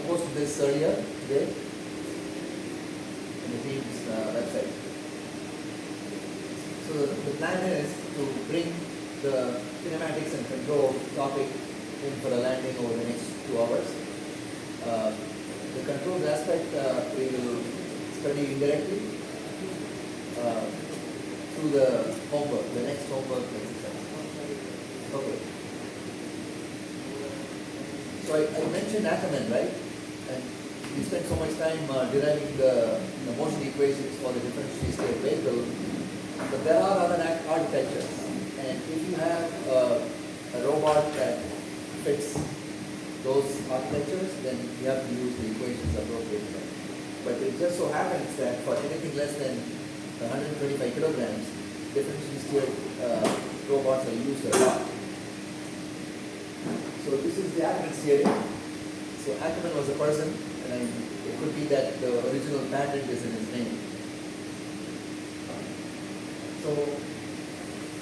posted this earlier today in the team's website. So the plan is to bring the kinematics and control topic in for a landing over the next 2 hours. The controls aspect we will study indirectly through the homework, the next homework exercise. Okay. So I mentioned Ackermann, right? And we spent so much time deriving the motion equations for the differentially steered vehicle. But there are other architectures. And if you have a robot that fits those architectures, then you have to use the equations appropriately. But it just so happens that for anything less than 125 kilograms, differentially steered robots are used a lot. So this is the Ackermann steering. So Ackermann was a person, and it could be that the original patent is in his name. So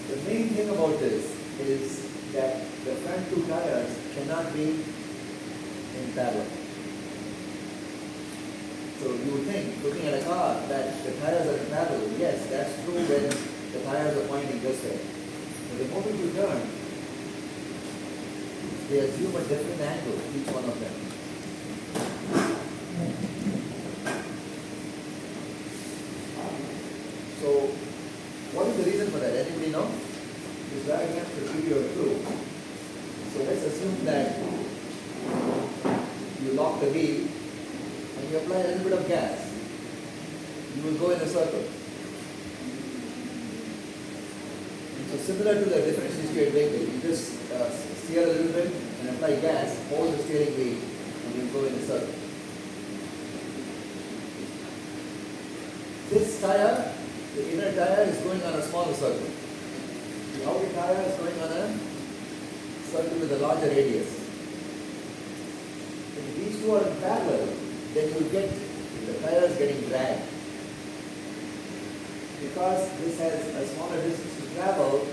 the main thing about this is that the front two tires cannot be in parallel. So you would think, looking at a car, that the tires are in parallel. Yes, that's true when the tires are pointing this way. But the moment you turn, they assume a different angle, each one of them. So, what is the reason for that? Anybody know? This diagram should give you a clue. So let's assume that you lock the wheel and you apply a little bit of gas. You will go in a circle. So similar to the differentially steered vehicle, you just steer a little bit and apply gas, hold the steering wheel, and you go in a circle. This tire, the inner tire is going on a smaller circle. The outer tire is going on a circle with a larger radius. If these two are in parallel, then you will get the tires getting dragged. Because this has a smaller distance to travel,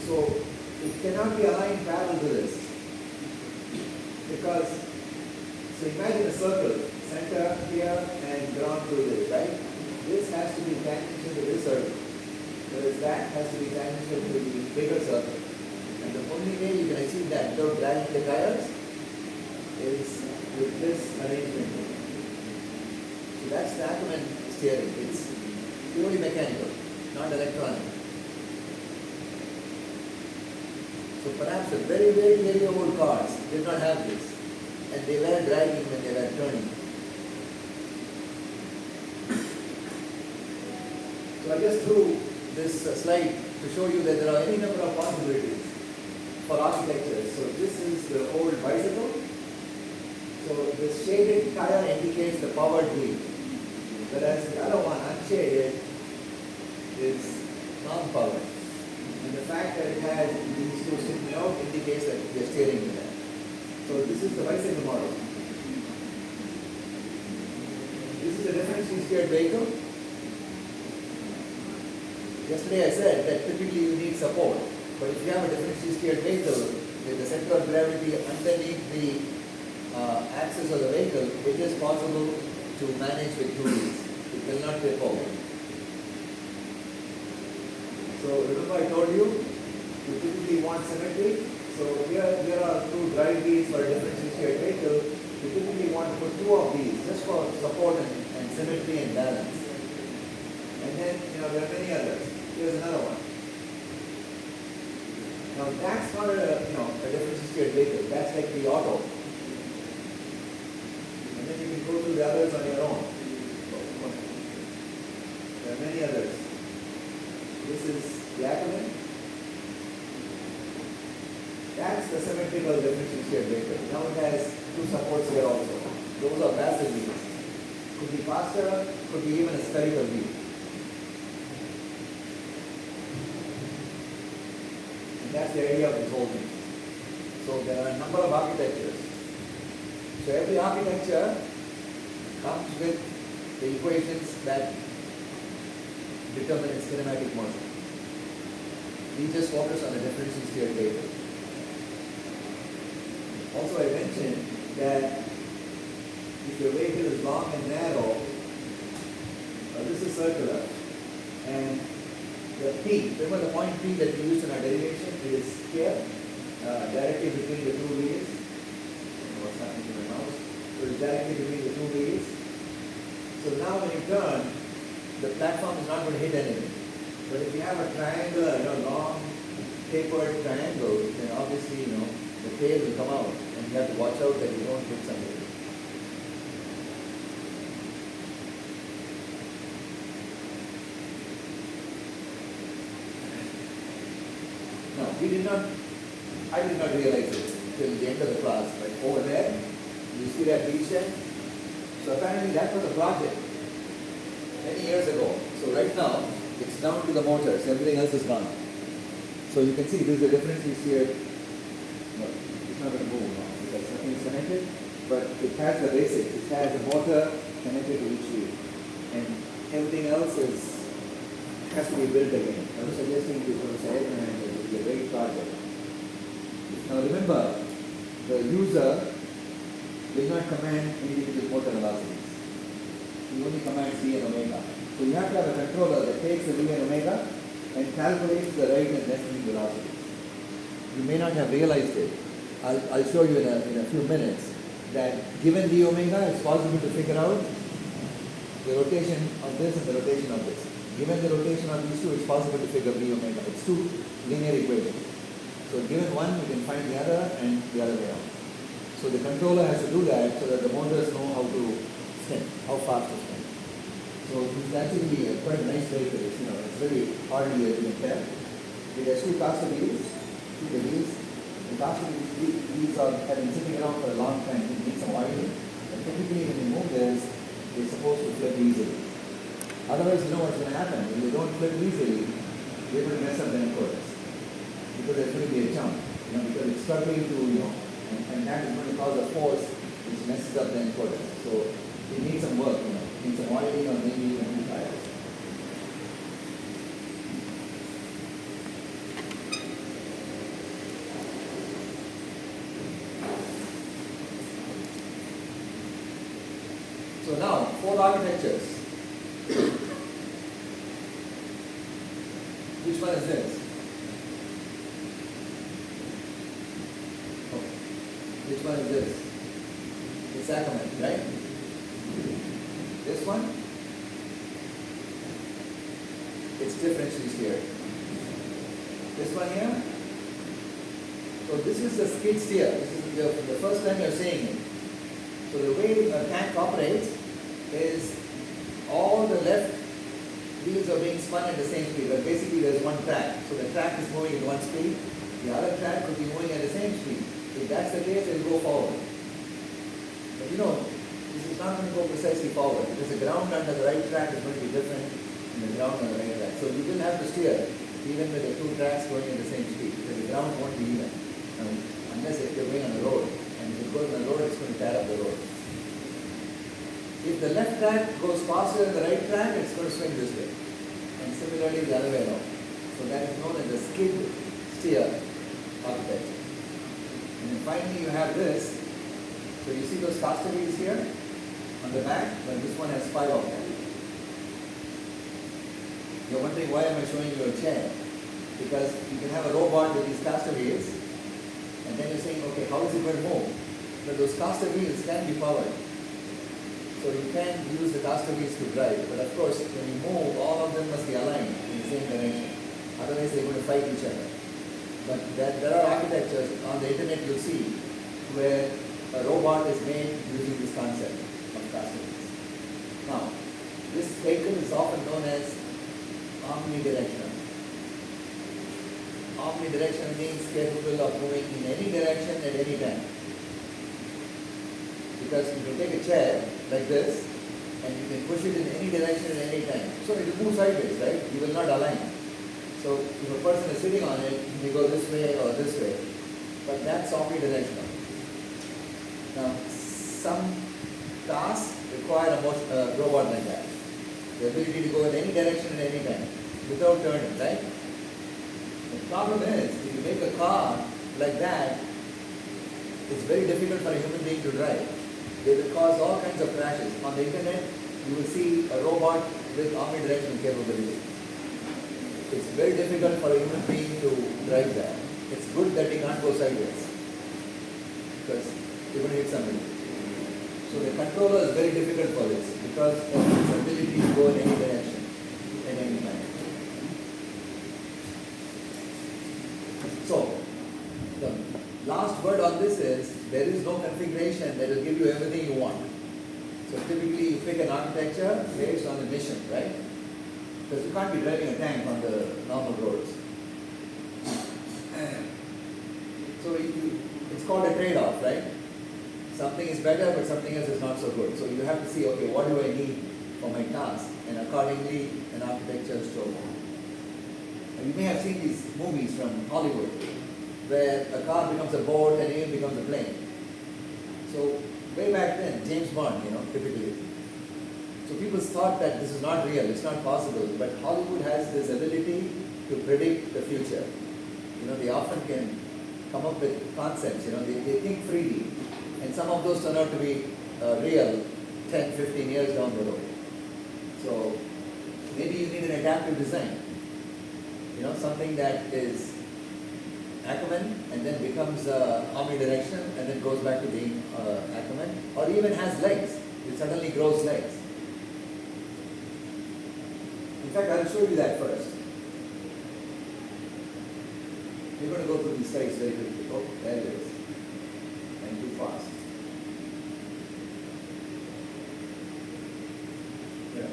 so it cannot be aligned parallel to this. Because, so imagine a circle, center here and ground through this, right? This has to be tangential to this circle, whereas that has to be tangential to the bigger circle. And the only way you can achieve that without dragging the tires is with this arrangement. So that's the Ackermann steering. It's purely mechanical, not electronic. So perhaps the very, very, very old cars did not have this, and they were dragging when they were turning. So I just threw this slide to show you that there are any number of possibilities for architecture. So this is the old bicycle. So the shaded tire indicates the powered wheel, whereas the other one, unshaded, is non-powered. And the fact that it has these two sticking out indicates that we are steering with that. So this is the bicycle model. This is a differentially steered vehicle. Yesterday I said that typically you need support, but if you have a differentially steered vehicle with the center of gravity underneath the axis of the vehicle, it is possible to manage with two wheels. It will not tip over. So remember I told you, you typically want symmetry. So here are two drive wheels for a differentially steered vehicle. You typically want to put two of these just for support and symmetry and balance. And then, there are many others. Here's another one. Now that's not a differentially steered vehicle. That's like the auto. And then you can go through the others on your own. There are many others. This is the Ackermann. That's the symmetrical differentially steered vehicle. Now it has two supports here also. Those are passive wheels. Could be faster, could be even a spherical wheel. And that's the idea of this whole thing. So there are a number of architectures. So every architecture comes with the equations that determine its kinematic motion. We just focus on the differentially steered vehicle. Also I mentioned that if your vehicle is long and narrow, this is circular, and the P, remember the point P that we used in our derivation, it is here, directly between the two wheels. I don't know what's happening to my mouse. So it's directly between the two wheels. So now when you turn, the platform is not going to hit anything. But if you have a triangular, long tapered triangle, then obviously, the tail will come out, and you have to watch out that you don't hit somebody. Now, I did not realize it till the end of the class, but over there, you see that region? So apparently that was a project many years ago. So right now, it's down to the motors, everything else is gone. So you can see this is the difference you see it. No, it's not going to move now because nothing is connected, but it has the basics. It has a motor connected to each wheel. And everything else has to be built again. I was suggesting to say it will be a great project. Now remember, the user will not command individual motor velocities. He only commands V and omega. So you have to have a controller that takes the V and omega and calculates the right and left wing velocity. You may not have realized it. I'll show you in a few minutes that given V omega, it's possible to figure out the rotation of this and the rotation of this. Given the rotation of these two, it's possible to figure V omega. It's two linear equations. So given one, you can find the other and the other way around. So the controller has to do that so that the motors know how to spin, how fast to spin. So it's actually quite a nice vehicle. It's very hardy as you can tell. It has two caster wheels. See the wheels? The caster wheels have been sitting around for a long time. It needs some oiling. And typically when you move this, they're supposed to flip easily. Otherwise, you know what's going to happen. When they don't flip easily, they're going to mess up the encoders. Because there's going to be a jump. Because it's struggling to, and that is going to cause a force which messes up the encoder. So it needs some work, it needs some oiling or maybe even new tires. So now, 4 architectures. Which one is this? Which one is this? It's Ackerman, right? This one? It's differentially steered. This one here? So this is the skid steer. This is the first time you're seeing it. So the way a tank operates is all the left wheels are being spun at the same speed, but basically there's one track. So the track is moving at one speed, the other track will be moving at the same speed. If that's the case, it will go forward. But this is not going to go precisely forward because the ground under the right track is going to be different than the ground on the right track. So you will have to steer even with the two tracks going at the same speed because the ground won't be even unless if you're going on the road. And if it goes on the road, it's going to tear up the road. If the left track goes faster than the right track, it's going to swing this way. And similarly, the other way around. So that is known as the skid steer architecture. And then finally you have this. So you see those caster wheels here on the back, but this one has 5 of them. You're wondering why am I showing you a chair? Because you can have a robot with these caster wheels, and then you're saying, okay, how is it going to move? But those caster wheels can be powered. So you can use the caster wheels to drive, but of course when you move, all of them must be aligned in the same direction. Otherwise they're going to fight each other. But there are architectures on the internet you'll see where a robot is made using this concept of caster wheels. Now, this vehicle is often known as omnidirectional. Omnidirectional means capable of moving in any direction at any time. Because you can take a chair like this and you can push it in any direction at any time. So it will move sideways, right? You will not align. So if a person is sitting on it, he may go this way or this way. But that's omnidirectional. Now, some tasks require a robot like that. The ability to go in any direction at any time without turning, right? The problem is, if you make a car like that, it's very difficult for a human being to drive. they will cause all kinds of crashes. On the internet, you will see a robot with omnidirectional capability. It's very difficult for a human being to drive that. It's good that we can't go sideways, because you're going to hit somebody. So the controller is very difficult for this, because of its ability to go in any direction at any time. So, the last word on this is, there is no configuration that will give you everything you want. So typically you pick an architecture based on the mission, right? Because you can't be driving a tank on the normal roads. So it's called a trade-off, right? Something is better, but something else is not so good. So you have to see, okay, what do I need for my task? And accordingly, an architecture is chosen. You may have seen these movies from Hollywood, where a car becomes a boat and even becomes a plane. So way back then, James Bond, typically. So people thought that this is not real, it's not possible, but Hollywood has this ability to predict the future. They often can come up with concepts, they think freely. And some of those turn out to be real 10, 15 years down the road. So maybe you need an adaptive design. Something that is Ackerman and then becomes omnidirectional and then goes back to being Ackerman, or even has legs. It suddenly grows legs. In fact, I'll show you that first. We're going to go through these slides very quickly. Oh, there it is. And too fast. Yeah.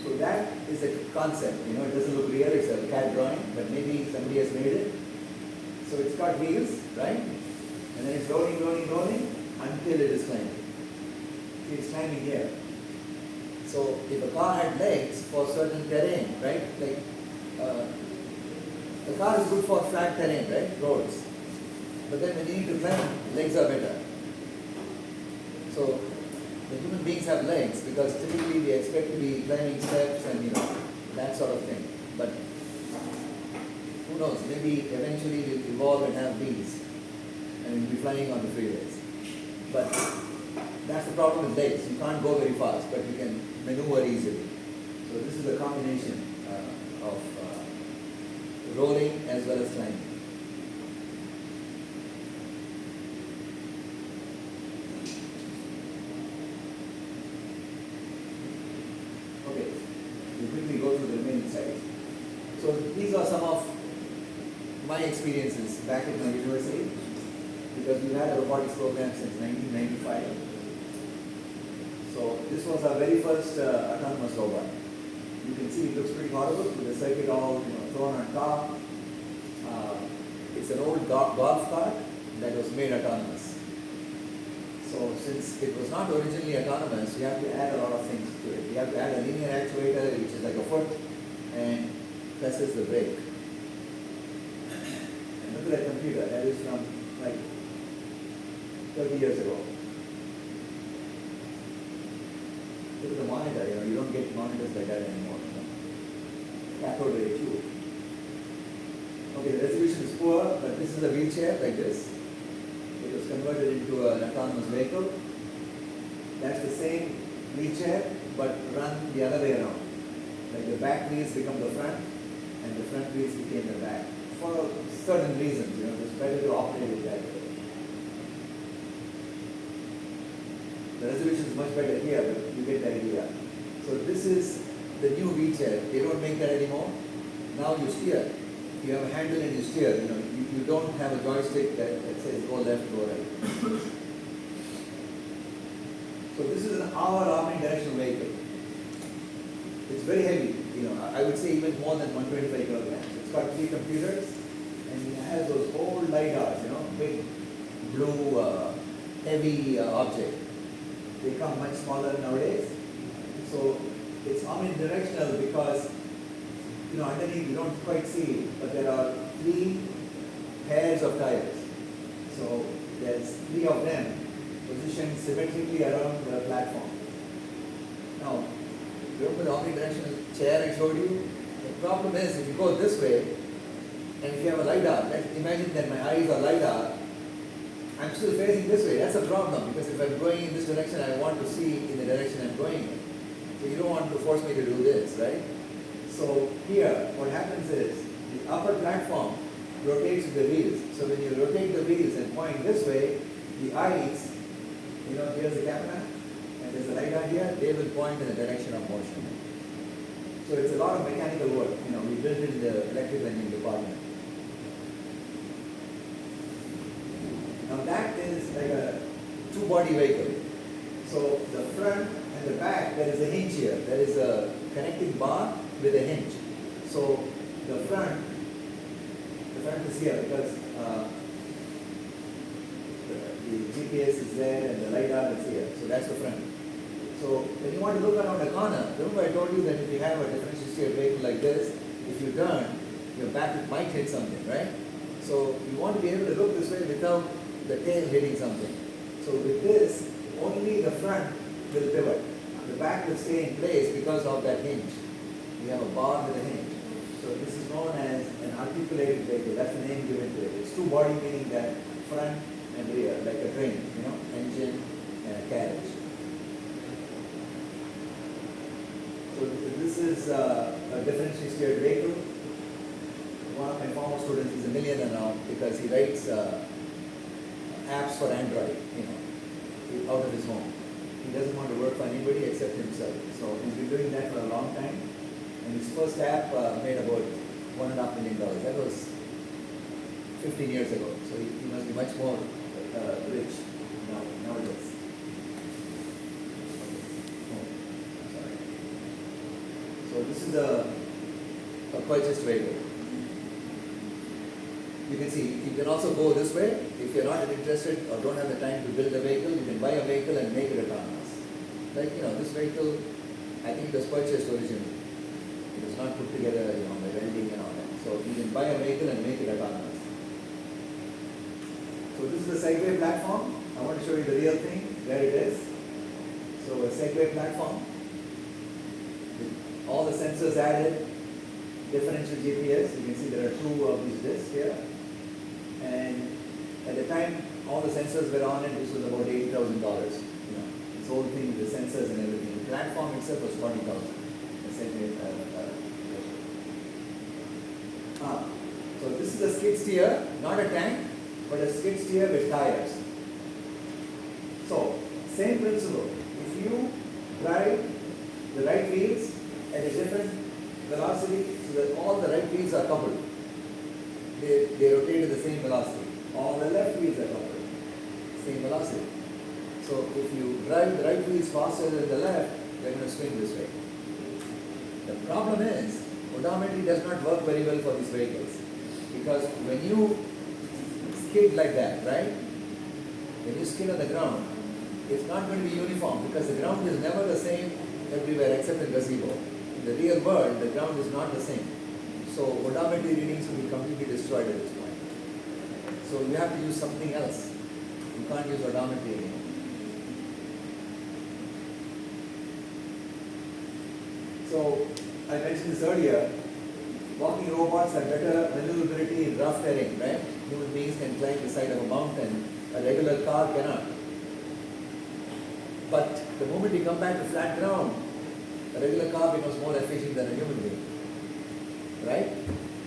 So that is a concept. It doesn't look real. It's a CAD drawing, but maybe somebody has made it. So it's got wheels, right? And then it's rolling, rolling, rolling until it is climbing. See, it's climbing here. So if a car had legs for certain terrain, right? Like the car is good for flat terrain, right? Roads. But then when you need to climb, legs are better. So the human beings have legs because typically we expect to be climbing steps and that sort of thing. But who knows? Maybe eventually we'll evolve and have wings and we'll be flying on the freeways. But that's the problem with legs. You can't go very fast, but you can maneuver easily. So this is a combination of rolling as well as climbing. Okay, we'll quickly go through the remaining slides. So these are some of my experiences back at my university, because we've had a robotics program since 1995. So this was our very first autonomous robot. You can see it looks pretty horrible with the circuit all thrown on top. It's an old golf cart that was made autonomous. So since it was not originally autonomous, you have to add a lot of things to it. You have to add a linear actuator, which is like a foot, and presses the brake. And look at that computer. That is from like 30 years ago. Look at the monitor. You don't get monitors like that anymore. Cathode ray tube. Okay, the resolution is poor, but this is a wheelchair like this. It was converted into an autonomous vehicle. That's the same wheelchair, but run the other way around. Like the back wheels become the front, and the front wheels became the back. For certain reasons, it's better to operate it that way. The resolution is much better here, but you get the idea. So this is the new wheelchair. They don't make that anymore. Now you steer. You have a handle and you steer. You don't have a joystick that says go left, go right. So this is an omnidirectional vehicle. It's very heavy. I would say even more than 125 kilograms. It's got 3 computers, and it has those old LiDARs. Big blue heavy object. They come much smaller nowadays. So it's omnidirectional because underneath you don't quite see it, but there are 3 pairs of tires. So there's 3 of them positioned symmetrically around the platform. Now, remember the omnidirectional chair I showed you? The problem is if you go this way, and if you have a LiDAR, let's imagine that my eyes are LiDAR, I'm still facing this way. That's a problem, because if I'm going in this direction, I want to see in the direction I'm going in. So you don't want to force me to do this, right? So here, what happens is, the upper platform rotates with the wheels. So when you rotate the wheels and point this way, the eyes, here's the camera, and there's a light on here, they will point in the direction of motion. So it's a lot of mechanical work. We built it in the electrical engineering department. Now that is like a two-body vehicle. So the front and the back, there is a hinge here. There is a connecting bar with a hinge. So the front is here because the GPS is there and the LiDAR is here. So that's the front. So when you want to look around a corner, remember I told you that if you have a differential steer vehicle like this, if you turn, your back might hit something, right? So you want to be able to look this way without the tail hitting something. So with this, only the front will pivot. The back will stay in place because of that hinge. We have a bar with a hinge. So this is known as an articulated vehicle. That's the name given to it. It's two body, meaning that front and rear, like a train, engine and a carriage. So this is a differentially steered vehicle. One of my former students is a millionaire now because he writes apps for Android, out of his home. He doesn't want to work for anybody except himself. So he's been doing that for a long time. And his first app made about $1.5 million. That was 15 years ago. So he must be much more rich nowadays. Sorry. So this is a purchased vehicle. You can see, you can also go this way. If you're not interested or don't have the time to build a vehicle, you can buy a vehicle and make it autonomous. Like, this vehicle, I think it was purchased originally. It was not put together, by welding and all that. So you can buy a vehicle and make it autonomous. So this is the Segway platform. I want to show you the real thing, where it is. So a Segway platform, with all the sensors added, differential GPS. You can see there are two of these discs here. And at the time, all the sensors were on it. This was about $80,000. This whole thing with the sensors and everything. The platform itself was $40,000. So this is a skid steer, not a tank, but a skid steer with tires. So same principle. If you drive the right wheels at a different velocity, so that all the right wheels are coupled. They rotate at the same velocity. All the left wheels are coupled. Same velocity. So if you drive the right wheels faster than the left, they're going to swing this way. The problem is, odometry does not work very well for these vehicles. Because when you skid like that, right? When you skid on the ground, it's not going to be uniform because the ground is never the same everywhere except in gazebo. In the real world, the ground is not the same. So odometry readings will be completely destroyed at this point. So you have to use something else. You can't use odometry anymore. So I mentioned this earlier, walking robots have better maneuverability in rough terrain, right? Human beings can climb the side of a mountain, a regular car cannot. But the moment you come back to flat ground, a regular car becomes more efficient than a human being, right?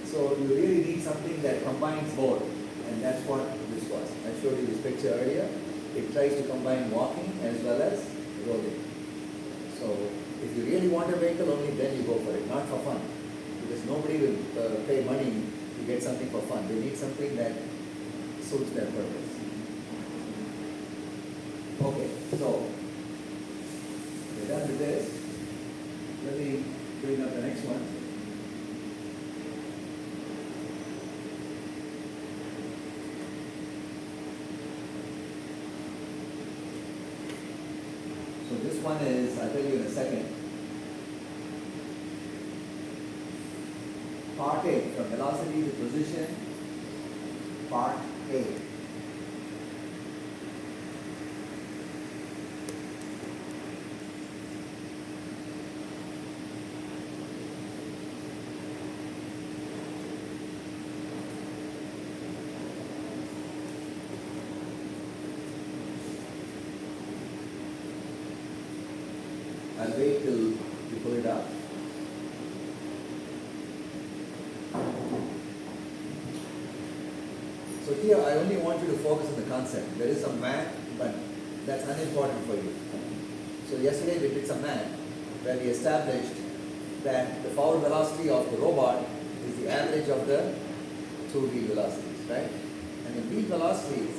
So you really need something that combines both, and that's what this was. I showed you this picture earlier. It tries to combine walking as well as rolling. So if you really want a vehicle, only then you go for it, not for fun. Because nobody will pay money to get something for fun. They need something that suits their purpose. Okay, so we're done with this. Let me bring up the next one. So this one is, I'll tell you in a second. Part A, from velocity to position, part A. I'll wait till you pull it up. So here I only want you to focus on the concept. There is some math, but that's unimportant for you. So yesterday we did some math where we established that the forward velocity of the robot is the average of the two wheel velocities, right? And the wheel velocities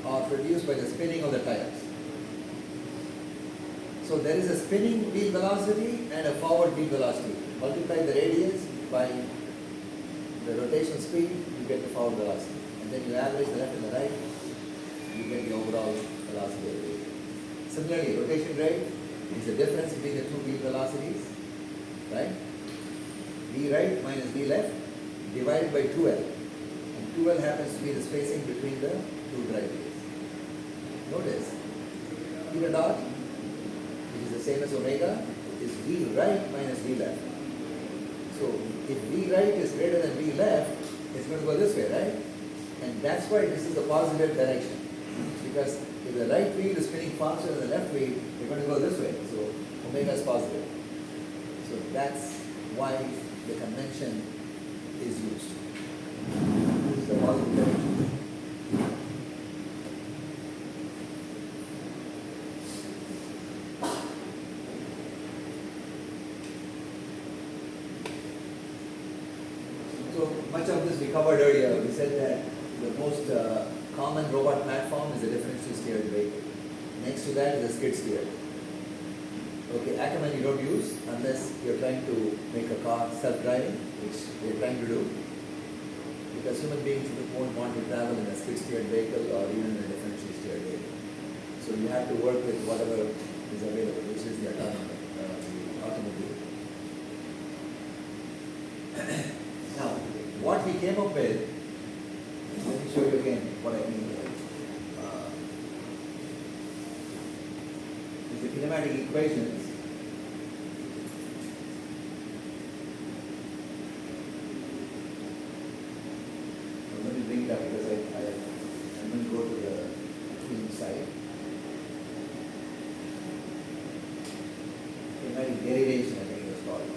are produced by the spinning of the tires. So there is a spinning wheel velocity and a forward wheel velocity. Multiply the radius by the rotation speed, you get the forward velocity. And then you average the left and the right, you get the overall velocity of the vehicle. Similarly, rotation rate is the difference between the two wheel velocities, right? V right minus V left divided by 2L. And 2L happens to be the spacing between the two drive wheels. Notice, theta dot, which is the same as omega, is V right minus V left. So if V right is greater than V left, it's going to go this way, right? And that's why this is the positive direction. Because if the right wheel is spinning faster than the left wheel, you're going to go this way. So omega is positive. So that's why the convention is used. This is the positive direction. So much of this we covered earlier. We said that the most common robot platform is a differentially steered vehicle. Next to that is a skid steer. Okay, Ackerman you don't use unless you're trying to make a car self-driving, which we're trying to do. Because human beings won't want to travel in a skid steered vehicle or even in a differentially steered vehicle. So you have to work with whatever is available, which is the automobile. Now, what we came up with, let me show you again what I mean here. Is the kinematic equations. Now, let me bring it up because I'm going to go to the screen side. Kinematic derivation, I think it was called.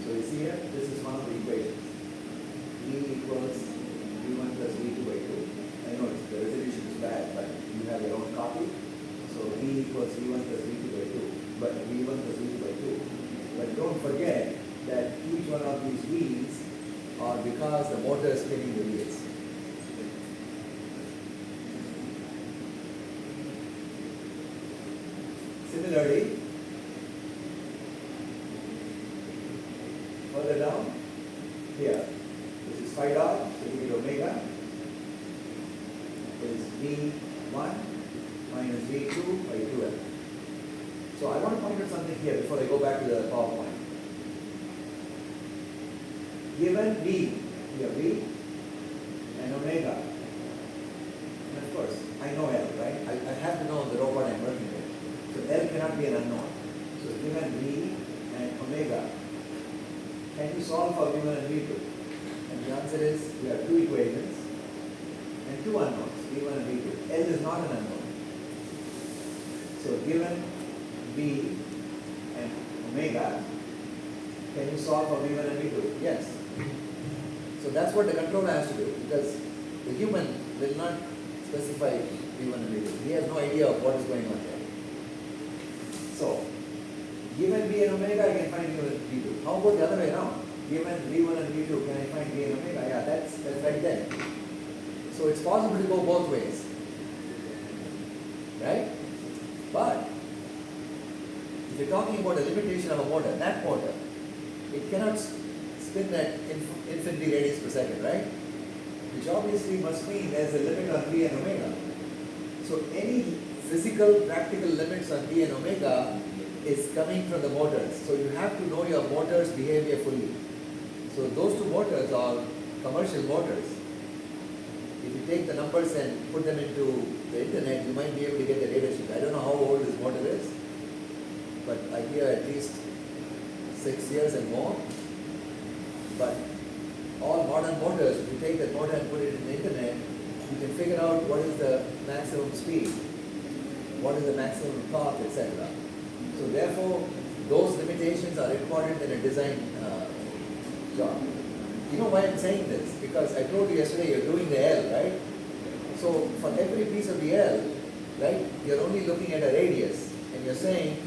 So you see here, this is one of the equations. E equals V1 plus V2 by 2. I know the resolution is bad, but you have your own copy. So E equals V1 plus V2 by 2. But V1 plus V2 by 2. But don't forget that each one of these wheels are because the motor is spinning the wheels. Similarly, further down, here, this is phi dot, so you get omega, is V1 minus V2 by 2L. So I want to point out something here before I go back to the PowerPoint. Given V, here V and omega, and of course, I know L, right? I have to know the robot I'm working with. So L cannot be an unknown. So given V and omega, can you solve for V1 and V2? And the answer is, we have two equations and two unknowns, V1 and V2. L is not an unknown. So given V and omega, can you solve for V1 and V2? Yes. So that's what the controller has to do, because the human will not specify V1 and V2. He has no idea of what is going on there. So, given V and omega, I can find V1 and V2. How about the other way around? Given V1 and V2, can I find V and omega? Yeah, that's right there. So it's possible to go both ways. Right? But, if you're talking about a limitation of a motor, that motor, it cannot spin at infinity radius per second, right? Which obviously must mean there's a limit on V and omega. So any physical, practical limits on V and omega is coming from the motors. So you have to know your motor's behavior fully. So those two motors are commercial motors. If you take the numbers and put them into the internet, you might be able to get the data sheet. I don't know how old this motor is, but I hear at least 6 years and more. But all modern motors, if you take that motor and put it in the internet, you can figure out what is the maximum speed, what is the maximum torque, etc. So therefore, those limitations are important in a design job. You know why I'm saying this? Because I told you yesterday you're doing the L, right? So for every piece of the L, right, you're only looking at a radius, and you're saying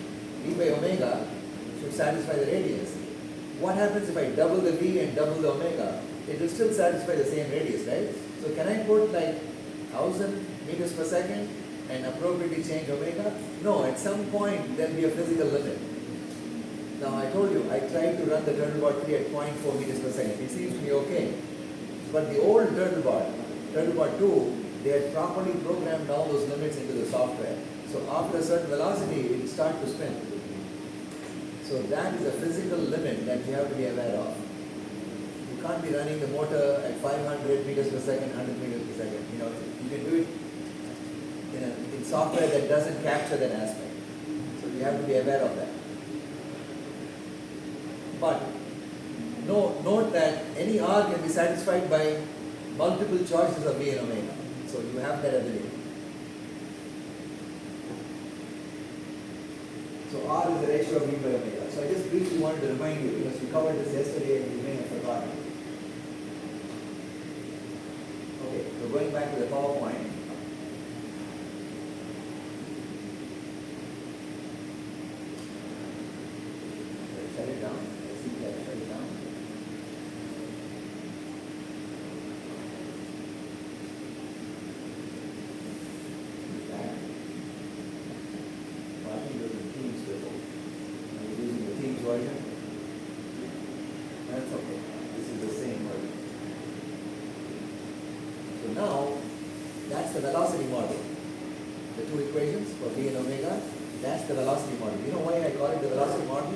V by omega should satisfy the radius. What happens if I double the V and double the omega? It will still satisfy the same radius, right? So can I put like 1000 meters per second and appropriately change omega? No, at some point there'll be a physical limit. Now I told you, I tried to run the turtlebot 3 at 0.4 meters per second. It seems to be okay. But the old turtlebot 2, they had properly programmed all those limits into the software. So after a certain velocity, it will start to spin. So that is a physical limit that you have to be aware of. You can't be running the motor at 500 meters per second, 100 meters per second. You know, you can do it in software that doesn't capture that aspect. So you have to be aware of that. But note that any R can be satisfied by multiple choices of V and omega. So you have that ability. So R is the ratio of V by omega. So I just briefly wanted to remind you, because we covered this yesterday and you may have forgotten. Okay, so going back to the PowerPoint. Shut it down. I see that. Shut it down. Version. That's okay. This is the same version. So now, that's the velocity model. The two equations for V and omega, that's the velocity model. You know why I call it the velocity model?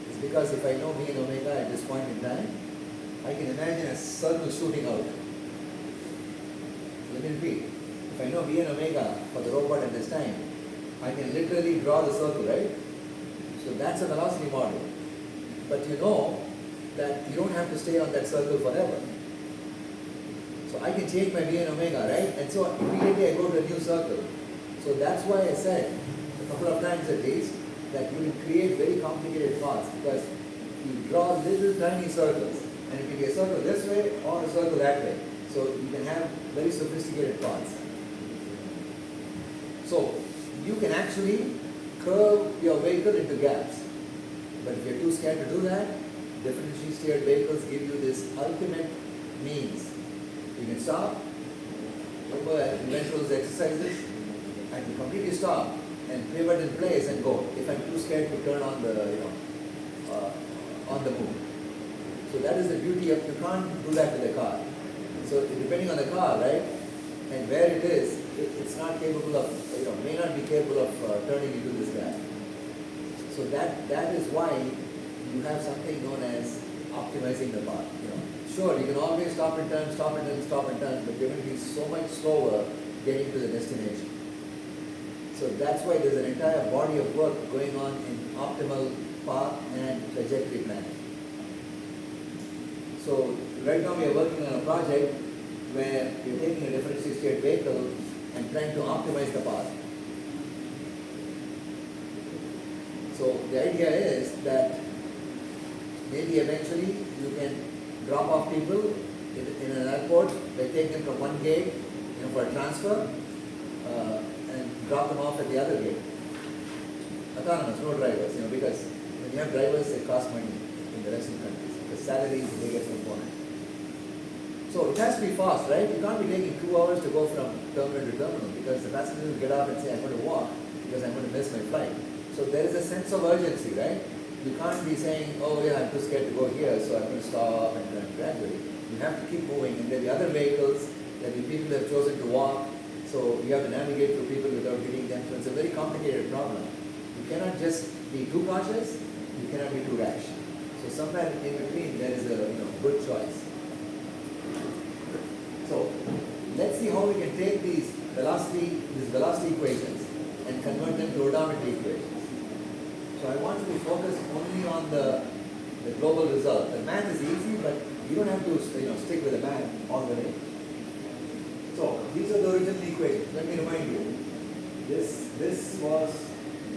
It's because if I know V and omega at this point in time, I can imagine a circle shooting out. Let me repeat. If I know V and omega for the robot at this time, I can literally draw the circle, right? So that's a velocity model. But you know that you don't have to stay on that circle forever. So I can change my V and omega, right? And so immediately I go to a new circle. So that's why I said a couple of times at least that you will create very complicated paths, because you draw little tiny circles, and it can be a circle this way or a circle that way. So you can have very sophisticated paths. So you can actually curve your vehicle into gaps. But if you're too scared to do that, differentially steered vehicles give you this ultimate means. You can stop, remember I went through those exercises, I can completely stop and pivot in place and go if I'm too scared to turn on the, on the move. So that is the beauty of, you can't do that with a car. So depending on the car, right, and where it is, it's not capable of, may not be capable of turning into this gap. So that is why you have something known as optimizing the path. Sure, you can always stop and turn, stop and turn, stop and turn, but you're going to be so much slower getting to the destination. So that's why there's an entire body of work going on in optimal path and trajectory planning. So right now we are working on a project where we're taking a differentially steered vehicle and trying to optimize the path. So the idea is that maybe eventually you can drop off people in an airport, they take them from one gate for a transfer and drop them off at the other gate. Autonomous, no drivers, because when you have drivers, it costs money in the Western countries. The salary is the biggest component. So it has to be fast, right? You can't be taking 2 hours to go from terminal to terminal, because the passengers will get up and say, I'm going to walk because I'm going to miss my flight. So there is a sense of urgency, right? You can't be saying, oh yeah, I'm too scared to go here, so I'm going to stop and turn gradually. You have to keep moving, and there will be other vehicles, there will be people who have chosen to walk, so you have to navigate through people without hitting them. So it's a very complicated problem. You cannot just be too cautious, you cannot be too rash. So somewhere in between there is a good choice. So let's see how we can take these velocity equations and convert them to odometry equations. So I want you to focus only on the the global result. The math is easy, but you don't have to stick with the math all the way. So these are the original equations. Let me remind you. This was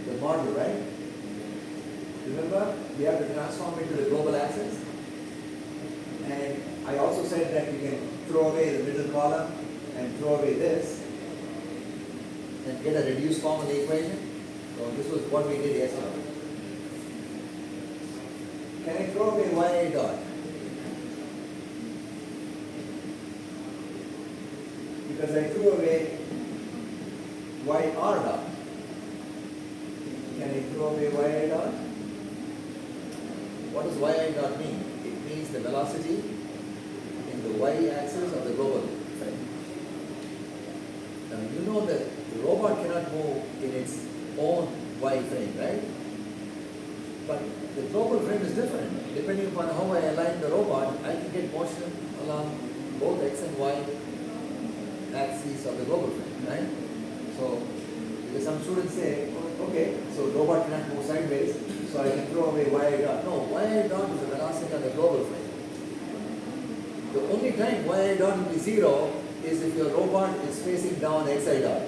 the model, right? Remember, we have to transform it to the global axis. And I also said that you can throw away the middle column and throw away this and get a reduced form of the equation. So this was what we did yesterday. Can I throw away y dot? Because I threw away yr dot. Can I throw away y dot? What does y dot mean? It means the velocity in the y-axis of the global frame. Now you know that the robot cannot move in its own y frame, right? But the global frame is different. Depending upon how I align the robot, I can get motion along both x and y axes of the global frame, right? So, because some students say, okay, so robot cannot move sideways, so I can throw away y dot. No, y dot is the velocity on the global frame. The only time y dot will be 0 is if your robot is facing down xi dot.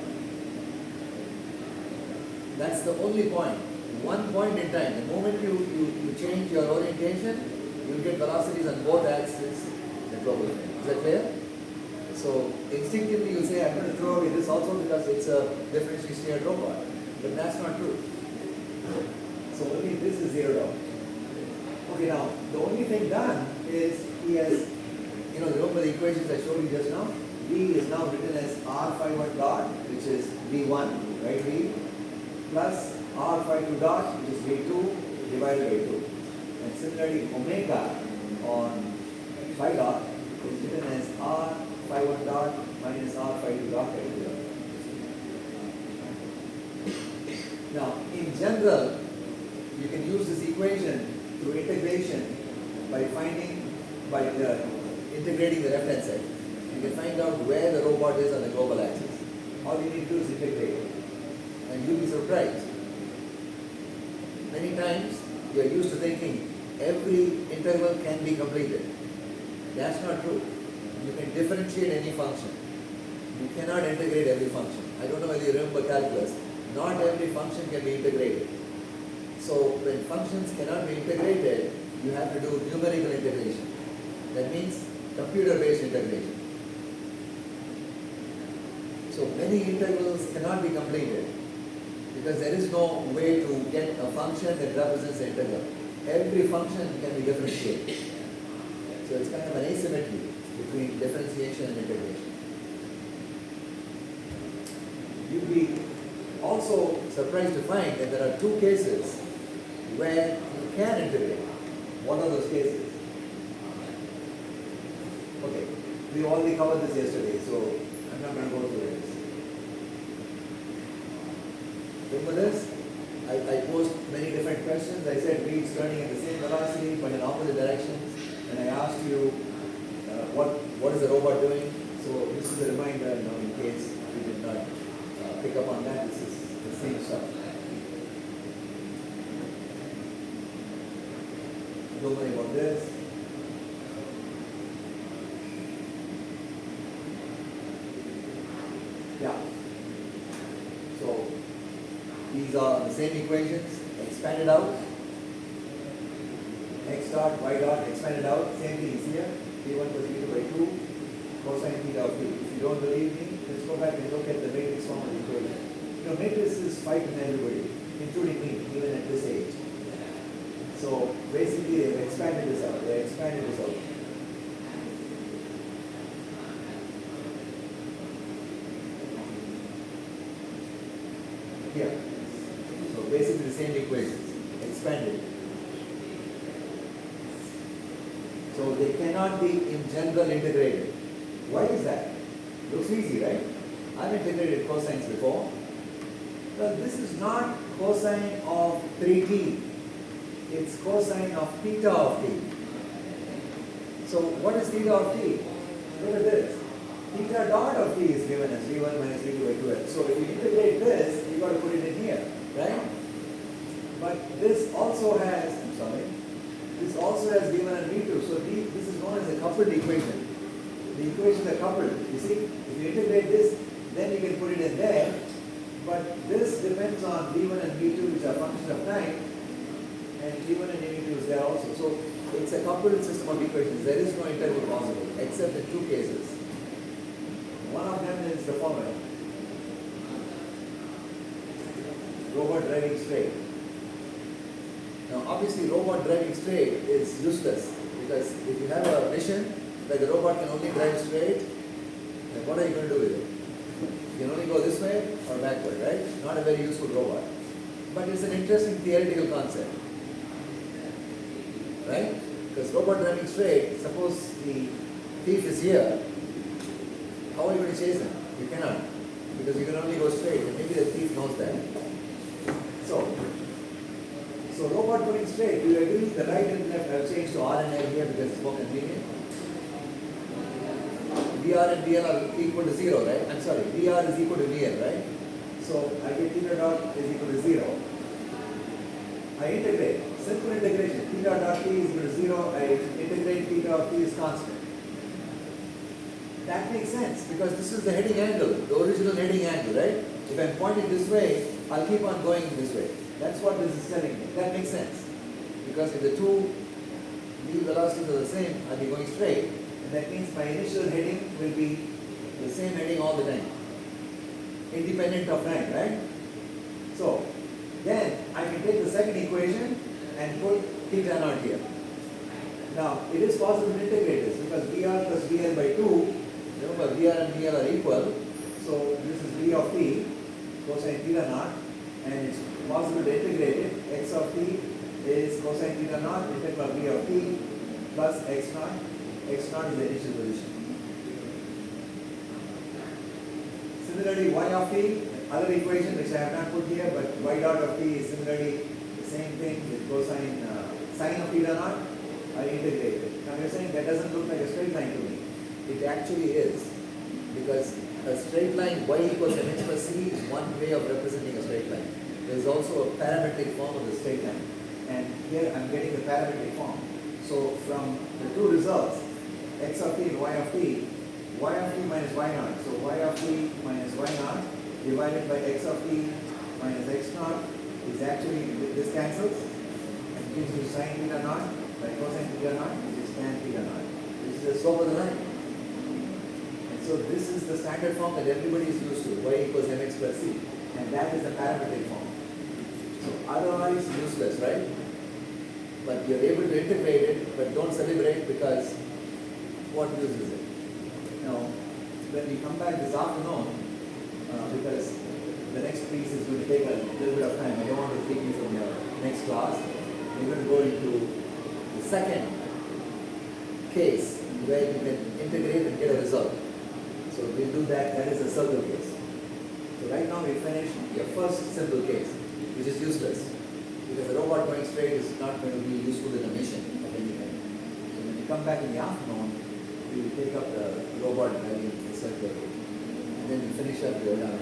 That's the only point. One point in time. The moment you change your orientation, you get velocities on both axes in the global frame. Is that clear? So instinctively you say, I'm going to throw away this also because it's a differentially steered robot. But that's not true. So only this is zeroed out. Okay, now the only thing done is he has, remember the equations I showed you just now? V is now written as R51 dot, which is V1, right? V plus R52 dot, which is V2 divided by 2. And similarly, omega on phi dot is written as R51 dot minus R52 dot by 2. Now, in general, you can use this equation through integration by integrating the left-hand side. You can find out where the robot is on the global axis. All you need to do is integrate. And you'll be surprised. Many times, you are used to thinking every interval can be completed. That's not true. You can differentiate any function. You cannot integrate every function. I don't know whether you remember calculus. Not every function can be integrated. So when functions cannot be integrated, you have to do numerical integration. That means computer-based integration. So many integrals cannot be completed because there is no way to get a function that represents the integral. Every function can be differentiated. So it's kind of an asymmetry between differentiation and integration. You'll be also surprised to find that there are two cases where you can integrate. What are those cases? Okay, we already covered this yesterday, so I'm not going to go through this. Remember this? I posed many different questions. I said V is turning at the same velocity but in opposite directions. And I asked you what is the robot doing? So this is a reminder now in case you did not pick up on that. This is the same stuff. Don't worry about this. Yeah. So these are the same equations expanded out. X dot, y dot expanded out. Same thing is here. P1 plus P2 by 2 cosine theta of P. If you don't believe me, let's go back and look at the matrix form of the equation. Matrices fight in everybody, including me, even at this age. So basically they've expanded this out. They expanded this out. Here. So basically the same equations, expanded. So they cannot be in general integrated. Why is that? Looks easy, right? I've integrated cosines before. Well, this is not cosine of 3t. It's cosine of theta of t. So what is theta of t? Look at this. Theta dot of t is given as v1 minus v2 by 2x. So if you integrate this, you've got to put it in here, right? But this also has also has V1 and V2. So this is known as a coupled equation. The equations are coupled. You see, if you integrate this, then you can put it in there. But this depends on V1 and V2, which are functions of time, and G1 and V2 is there also. So it's a coupled system of equations. There is no interval possible, except in two cases. One of them is the following: robot driving straight. Now, obviously, robot driving straight is useless, because if you have a mission that the robot can only drive straight, then what are you going to do with it? You can only go this way or backward, right? Not a very useful robot. But it's an interesting theoretical concept, right? Because robot driving straight, suppose the thief is here, how are you going to chase him? You cannot, because you can only go straight, and maybe the thief knows that. So robot going straight, do you agree the right and left have changed to R and L here because it's more convenient? VR and VL are equal to 0, right? I'm sorry, VR is equal to VL, right? So I get theta dot is equal to 0. I integrate, simple integration, theta dot t is equal to 0, I integrate theta of t is constant. That makes sense, because this is the heading angle, the original heading angle, right? If I'm pointing this way, I'll keep on going this way. That's what this is telling me. That makes sense. Because if the two wheel velocities are the same, I'll be going straight. And that means my initial heading will be the same heading all the time, independent of time, right? So, then I can take the second equation and put theta naught here. Now, it is possible to integrate this, because VR plus VL by 2, remember VR and VL are equal, so this is V of t, cosine theta naught, and it's possible to integrate it. X of t is cosine theta naught, integral V of t plus x naught. X naught is the initial position. Similarly, y of t, other equation which I have not put here, but y dot of t is similarly the same thing with cosine sine of theta naught. I integrate it. Now you're saying that doesn't look like a straight line to me. It actually is, because a straight line y equals mx plus c is one way of representing a straight line. There is also a parametric form of the straight line, and here I'm getting the parametric form. So from the two results, x of t and y of t minus y naught. So y of t minus y naught divided by x of t minus x naught is actually, this cancels and gives you sine theta naught by cosine theta naught, which is tan theta naught. This is the slope of the line. And so this is the standard form that everybody is used to, y equals mx plus c. And that is the parametric form. So otherwise useless, right? But you're able to integrate it, but don't celebrate, because what use is it? Now, when we come back this afternoon, because the next piece is going to take a little bit of time, I don't want to take you from your next class. We're going to go into the second case where you can integrate and get a result. So we'll do that. That is a circle case. So right now we finished your first simple case, which is useless, because the robot going straight is not going to be useful in a mission of any kind. So when you come back in the afternoon, we will take up the robot driving the circle, and then we finish up the done.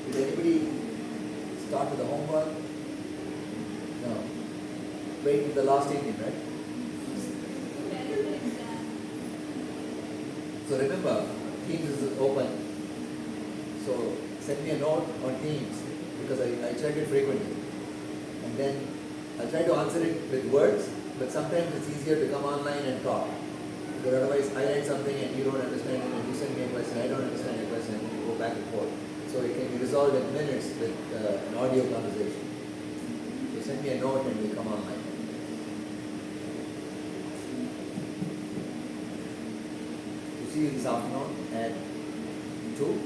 Did anybody start with the homework? No. Wait till the last evening, right? So remember, Teams is open. So send me a note on Teams, because I check it frequently. And then I'll try to answer it with words, but sometimes it's easier to come online and talk. Because otherwise I write something and you don't understand it, and you send me a question, I don't understand your question, and we go back and forth. So it can be resolved in minutes with an audio conversation. So send me a note and we'll come online. See you this afternoon at 2.